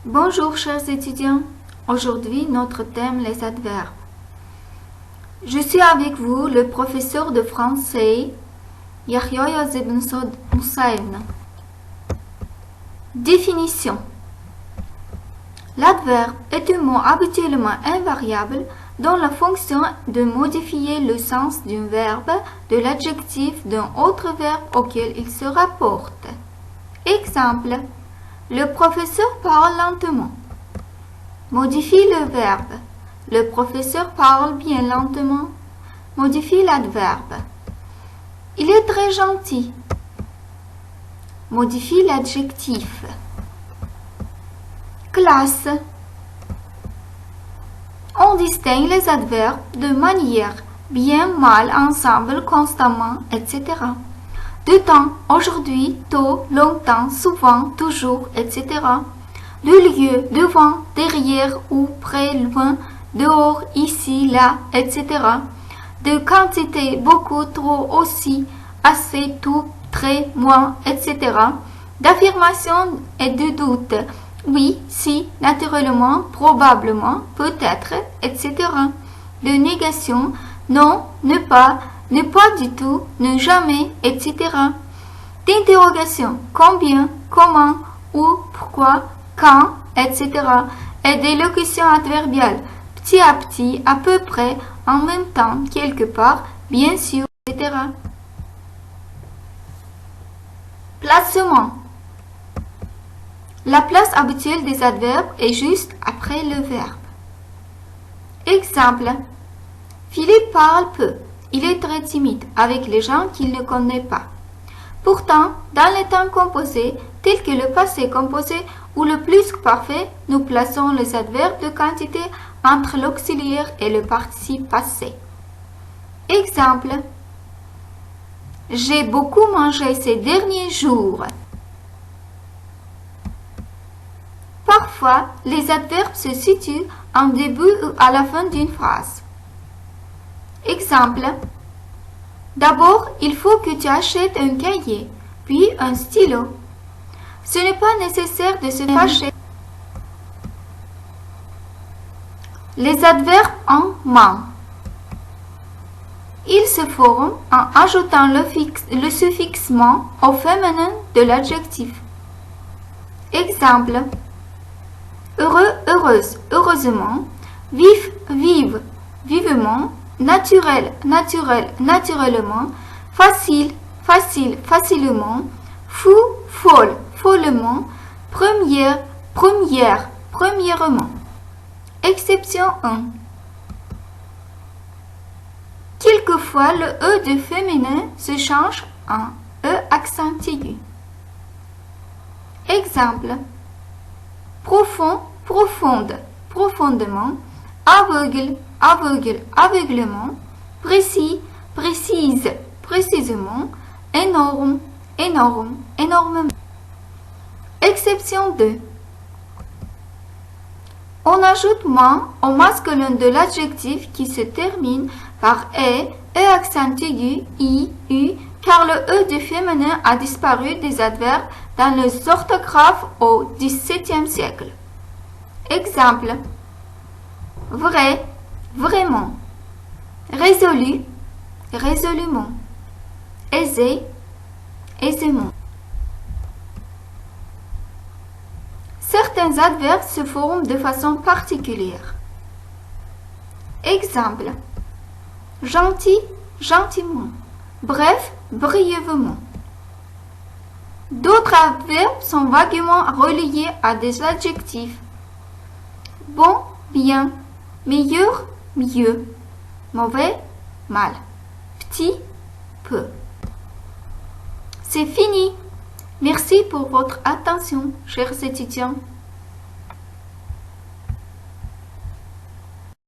Bonjour chers étudiants, aujourd'hui notre thème les adverbes. Je suis avec vous le professeur de français Yahya Yazid Moussaïbna. Définition. L'adverbe est un mot habituellement invariable dont la fonction de modifier le sens d'un verbe, de l'adjectif d'un autre verbe auquel il se rapporte. Exemple. Le professeur parle lentement. Modifie le verbe. Le professeur parle bien lentement. Modifie l'adverbe. Il est très gentil. Modifie l'adjectif. Classe. On distingue les adverbes de manière, bien, mal, ensemble, constamment, etc. De temps, aujourd'hui, tôt, longtemps, souvent, toujours, etc. De lieu, devant, derrière, ou, près, loin, dehors, ici, là, etc. De quantité, beaucoup, trop, aussi, assez, tout, très, moins, etc. D'affirmation et de doute, oui, si, naturellement, probablement, peut-être, etc. De négation, non, ne pas du tout, ne jamais, etc. D'interrogation, combien, comment, où, pourquoi, quand, etc. Et d'élocution adverbiale, petit à petit, à peu près, en même temps, quelque part, bien sûr, etc. Placement. La place habituelle des adverbes est juste après le verbe. Exemple. Philippe parle peu. Il est très timide avec les gens qu'il ne connaît pas. Pourtant, dans les temps composés, tels que le passé composé ou le plus parfait, nous plaçons les adverbes de quantité entre l'auxiliaire et le participe passé. Exemple. J'ai beaucoup mangé ces derniers jours. Parfois, les adverbes se situent en début ou à la fin d'une phrase. Exemple. D'abord, il faut que tu achètes un cahier, puis un stylo. Ce n'est pas nécessaire de se fâcher. Les adverbes en man. Ils se forment en ajoutant le suffixe man au féminin de l'adjectif. Exemple. Heureux, heureuse, heureusement. Vif, vive, vivement. Naturel, naturel, naturellement. Facile, facile, facilement. Fou, folle, follement. Première, première, premièrement. Exception 1. Quelquefois, le E de féminin se change en E accent aigu. Exemple. Profond, profonde, profondément. Aveugle, aveugle, aveuglement. Précis, précise, précisément. Énorme, énorme, énormément. Exception 2. On ajoute moins au masculin de l'adjectif qui se termine par E accent aigu, I, U, car le E du féminin a disparu des adverbes dans les orthographes au XVIIe siècle. Exemple. Vrai, vraiment. Résolu, résolument. Aisé, aisément. Certains adverbes se forment de façon particulière. Exemple. Gentil, gentiment. Bref, brièvement. D'autres adverbes sont vaguement reliés à des adjectifs. Bon, bien. Meilleur, mieux. Mauvais, mal. Petit, peu. C'est fini. Merci pour votre attention, chers étudiants.